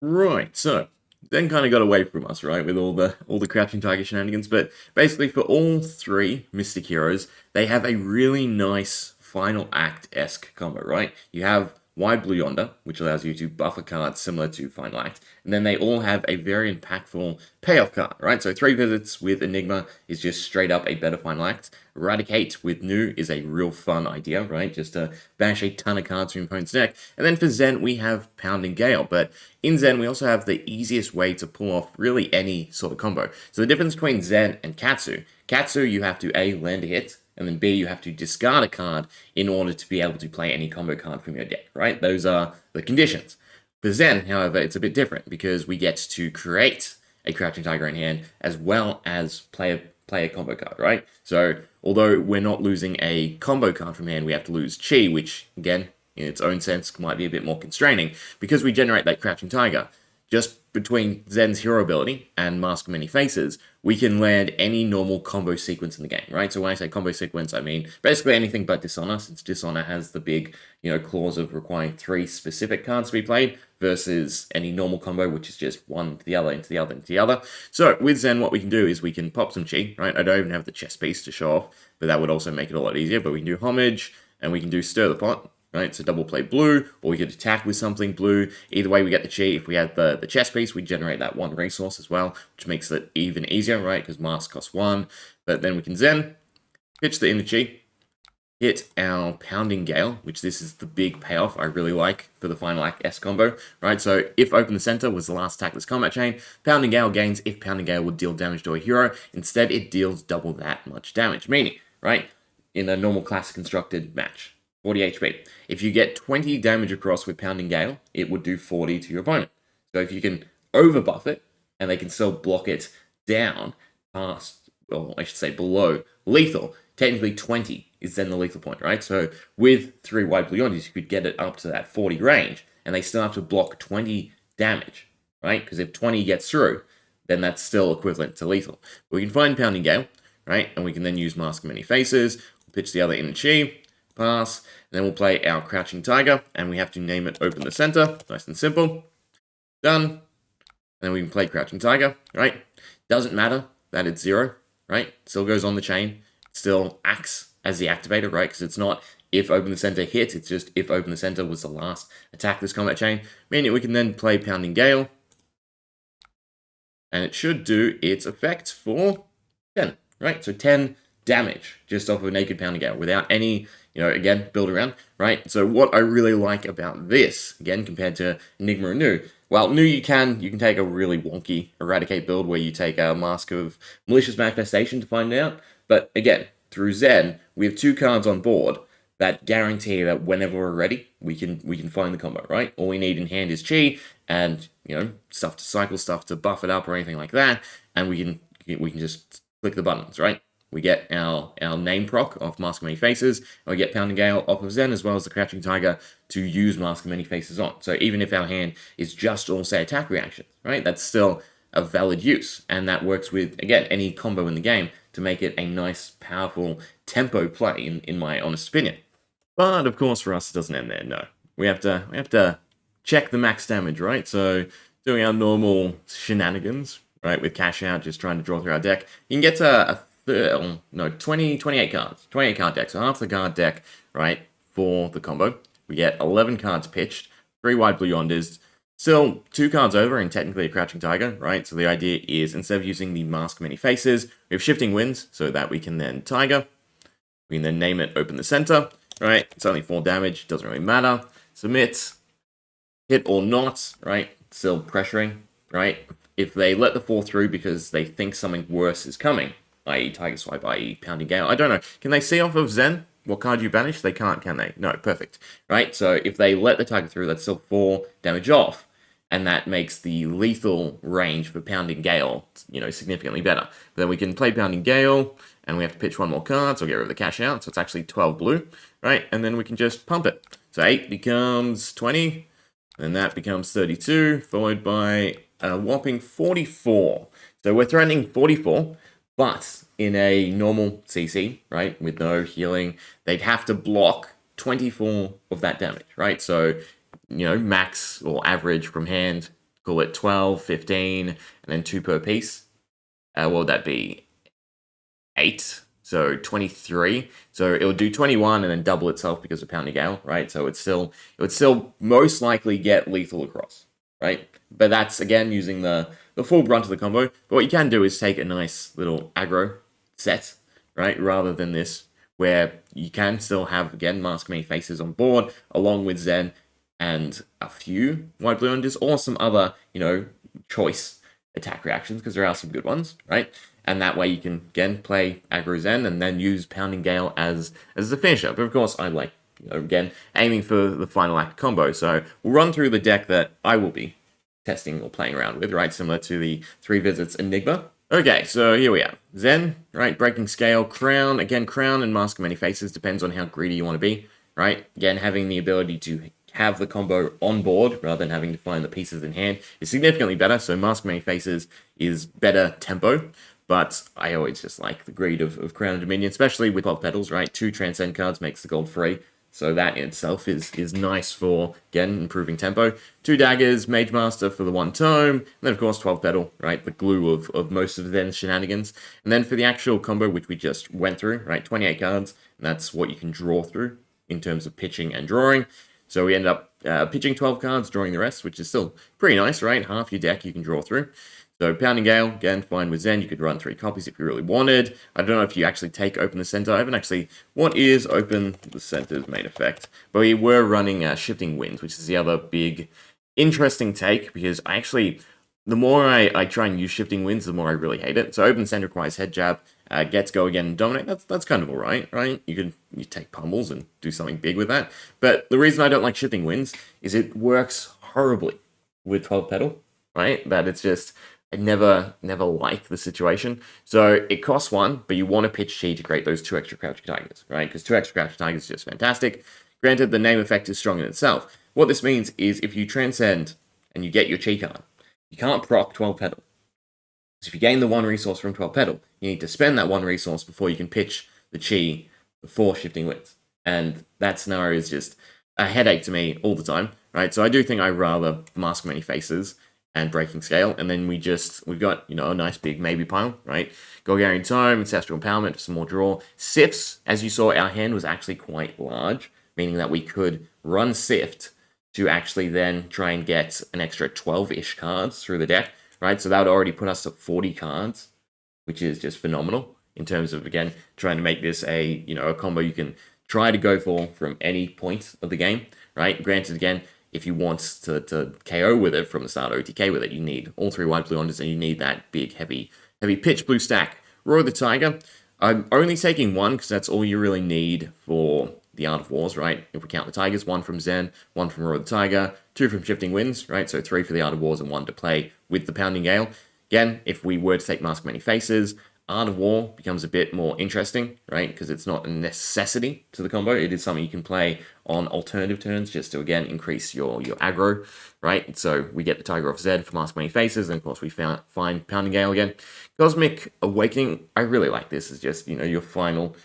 Right, so then kind of got away from us, right, with all the Crouching Tiger shenanigans. But basically, for all three Mystic Heroes, they have a really nice final act-esque combo, right? You have Wide Blue Yonder, which allows you to buff a card similar to Final Act, and then they all have a very impactful payoff card, right? So 3 visits with Enigma is just straight up a better Final Act. Eradicate with New is a real fun idea, right? Just to banish a ton of cards from your opponent's deck. And then for Zen, we have Pounding Gale, but in Zen, we also have the easiest way to pull off really any sort of combo. So the difference between Zen and Katsu, you have to A, land a hit, and then B, you have to discard a card in order to be able to play any combo card from your deck, right? Those are the conditions. For Zen, however, it's a bit different because we get to create a Crouching Tiger in hand as well as play a combo card, right? So although we're not losing a combo card from hand, we have to lose Chi, which again, in its own sense, might be a bit more constraining because we generate that Crouching Tiger. Just between Zen's hero ability and Mask of Many Faces, we can land any normal combo sequence in the game, right? So when I say combo sequence, I mean basically anything but Dishonor, since Dishonor has the big, clause of requiring 3 specific cards to be played versus any normal combo, which is just one into the other, into the other, into the other. So with Zen, what we can do is we can pop some Chi, right? I don't even have the chess piece to show off, but that would also make it a lot easier. But we can do Homage, and we can do Stir the Pot, right? So double play blue, or we could attack with something blue. Either way, we get the Chi. If we had the chess piece, we generate that 1 resource as well, which makes it even easier, right? Because Mask costs 1. But then we can Zen, pitch the inner Chi, hit our Pounding Gale, which this is the big payoff I really like for the Final Act S combo, right? So if Open the Center was the last attack this combat chain, Pounding Gale gains if Pounding Gale would deal damage to a hero. Instead, it deals double that much damage, meaning, right, in a normal classic constructed match, 40 HP. If you get 20 damage across with Pounding Gale, it would do 40 to your opponent. So if you can overbuff it, and they can still block it down past, or I should say below lethal, technically 20 is then the lethal point, right? So with 3 Wide Blue Yonders, you could get it up to that 40 range, and they still have to block 20 damage, right? Because if 20 gets through, then that's still equivalent to lethal. But we can find Pounding Gale, right? And we can then use Mask of Many Faces, pitch the other inner Chi, pass, and then we'll play our Crouching Tiger, and we have to name it Open the Center, nice and simple. Done. And then we can play Crouching Tiger, right? Doesn't matter that it's 0, right? Still goes on the chain, still acts as the activator, right? Because it's not if Open the Center hit, it's just if Open the Center was the last attack this combat chain. Meaning we can then play Pounding Gale, and it should do its effect for 10, right? So 10 damage just off of a naked Pounding Gale without any, again, build around, right? So what I really like about this, again, compared to Enigma and New, well, New you can take a really wonky Eradicate build where you take a Mask of Malicious Manifestation to find out, but again, through Zen, we have 2 cards on board that guarantee that whenever we're ready, we can find the combo, right? All we need in hand is Chi and, stuff to cycle, stuff to buff it up or anything like that, and we can just click the buttons, right? We get our name proc off Mask of Many Faces, and we get Pounding Gale off of Zen, as well as the Crouching Tiger to use Mask of Many Faces on. So even if our hand is just all, say, attack reactions, right, that's still a valid use, and that works with, again, any combo in the game to make it a nice, powerful tempo play, in my honest opinion. But, of course, for us, it doesn't end there, no. We have to check the max damage, right? So doing our normal shenanigans, right, with cash out, just trying to draw through our deck, you can get to 28 cards. 28 card deck, so half the card deck, right, for the combo. We get 11 cards pitched, 3 Wide Blue Yonders, still 2 cards over and technically a Crouching Tiger, right? So the idea is instead of using the Mask of Many Faces, we have Shifting Winds so that we can then Tiger. We can then name it Open the Center, right? It's only 4 damage, doesn't really matter. Submit, hit or not, right? Still pressuring, right? If they let the 4 through because they think something worse is coming, i.e. Tiger Swipe, i.e. Pounding Gale, I don't know. Can they see off of Zen what card you banish? They can't, can they? No, perfect. Right? So if they let the Tiger through, that's still 4 damage off. And that makes the lethal range for Pounding Gale, significantly better. But then we can play Pounding Gale, and we have to pitch 1 more card, so get rid of the cash out. So it's actually 12 blue, right? And then we can just pump it. So 8 becomes 20, and that becomes 32, followed by a whopping 44. So we're threatening 44, but in a normal CC, right, with no healing, they'd have to block 24 of that damage, right? So, max or average from hand, call it 12, 15, and then 2 per piece. What would that be? 8. So 23. So it would do 21 and then double itself because of Pounding Gale, right? So it would still most likely get lethal across, right? But that's again using the full brunt of the combo. But what you can do is take a nice little aggro set, right? Rather than this, where you can still have again Mask Many Faces on board, along with Zen and a few White Blue Unders, or some other, choice attack reactions, because there are some good ones, right? And that way you can, again, play aggro Zen and then use Pounding Gale as the finisher. But of course, I like, again, aiming for the final act combo. So we'll run through the deck that I will be testing or playing around with, right? Similar to the 3 Visits Enigma. Okay, so here we are. Zen, right? Breaking Scale, Crown. Again, Crown and Mask of Many Faces depends on how greedy you want to be, right? Again, having the ability to have the combo on board rather than having to find the pieces in hand is significantly better. So Mask of Many Faces is better tempo, but I always just like the greed of Crown and Dominion, especially with 12 petals, right? 2 Transcend cards makes the gold free. So that in itself is nice for, again, improving tempo. 2 daggers, Mage Master for the 1 tome, and then of course 12 petal, right? The glue of most of Zen's shenanigans. And then for the actual combo, which we just went through, right? 28 cards, and that's what you can draw through in terms of pitching and drawing. So we end up pitching 12 cards, drawing the rest, which is still pretty nice, right? Half your deck you can draw through. So Pounding Gale, again, fine with Zen. You could run 3 copies if you really wanted. I don't know if you actually take Open the Center. I haven't actually... What is Open the Center's main effect? But we were running Shifting Winds, which is the other big interesting take, because I actually... The more I try and use Shifting Winds, the more I really hate it. So Open the Center requires Head Jab, gets Go Again and Dominate. That's kind of alright, right? You take Pummels and do something big with that. But the reason I don't like Shifting Winds is it works horribly with 12 petal, right? That it's just... I never like the situation. So it costs 1, but you want to pitch Chi to create those 2 extra Crouching Tigers, right? Because 2 extra Crouching Tigers is just fantastic. Granted, the name effect is strong in itself. What this means is if you transcend and you get your Chi card, you can't proc 12 petal. So if you gain the 1 resource from 12 petal, you need to spend that 1 resource before you can pitch the Chi before Shifting Winds. And that scenario is just a headache to me all the time, right? So I do think I rather Mask Many Faces and Breaking Scale, and then we've got, a nice big maybe pile, right? Golgarian Tome, Ancestral Empowerment for some more draw. Sifts, as you saw, our hand was actually quite large, meaning that we could run Sift to actually then try and get an extra 12-ish cards through the deck, right? So that would already put us at 40 cards, which is just phenomenal in terms of, again, trying to make this a combo you can try to go for from any point of the game, right? Granted, again, if you want to KO with it from the start, OTK with it, you need all 3 White Blue Unders, and you need that big, heavy pitch blue stack. Roar the Tiger, I'm only taking 1, because that's all you really need for the Art of Wars, right? If we count the Tigers, 1 from Zen, 1 from Roar the Tiger, 2 from Shifting Winds, right? So 3 for the Art of Wars and 1 to play with the Pounding Gale. Again, if we were to take Mask Many Faces, Art of War becomes a bit more interesting, right? Because it's not a necessity to the combo. It is something you can play on alternative turns just to, again, increase your aggro, right? So we get the Tiger off Zed for Mask Many Faces, and of course we find Pounding Gale again. Cosmic Awakening, I really like this as just, your final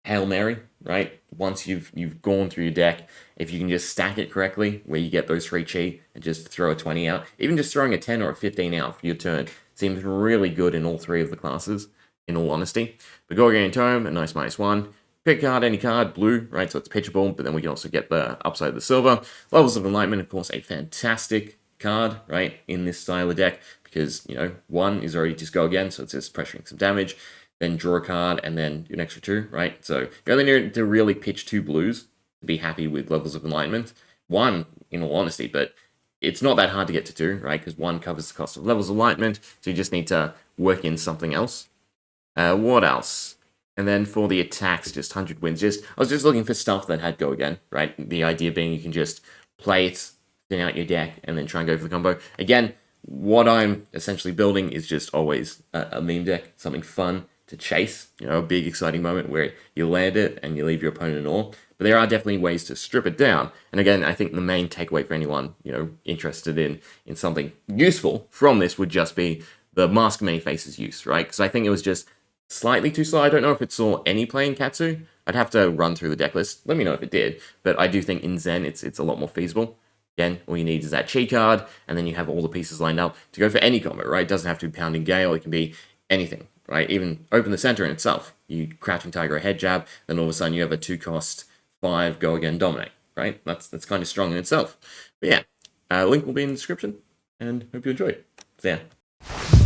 Hail Mary, right? Once you've gone through your deck, if you can just stack it correctly, where you get those 3 Chi and just throw a 20 out, even just throwing a 10 or a 15 out for your turn, seems really good in all 3 of the classes, in all honesty. But Gorgon Tome, a nice -1. Pick a card, any card, blue, right? So it's pitchable, but then we can also get the upside of the silver. Levels of Enlightenment, of course, a fantastic card, right, in this style of deck, because, 1 is already just go again, so it's just pressuring some damage. Then draw a card, and then an extra 2, right? So you only need to really pitch 2 blues to be happy with Levels of Enlightenment. 1, in all honesty, but it's not that hard to get to 2, right? Because 1 covers the cost of Levels of Enlightenment, so you just need to work in something else. What else? And then for the attacks, just 100 wins. I was just looking for stuff that had go again, right? The idea being you can just play it, thin out your deck, and then try and go for the combo. Again, what I'm essentially building is just always a meme deck, something fun to chase, a big exciting moment where you land it and you leave your opponent in awe. But there are definitely ways to strip it down. And again, I think the main takeaway for anyone, interested in something useful from this would just be the Mask Many Faces use, right? Because I think it was just slightly too slow. I don't know if it saw any play in Katsu. I'd have to run through the deck list. Let me know if it did. But I do think in Zen, it's a lot more feasible. Again, all you need is that chi card, and then you have all the pieces lined up to go for any combo, right? It doesn't have to be pounding Gale, it can be anything, right? Even open the center in itself. You Crouching Tiger a head jab, then all of a sudden you have a 2-cost 5 go again dominate, right? That's kind of strong in itself. But yeah, link will be in the description, and hope you enjoy. So yeah.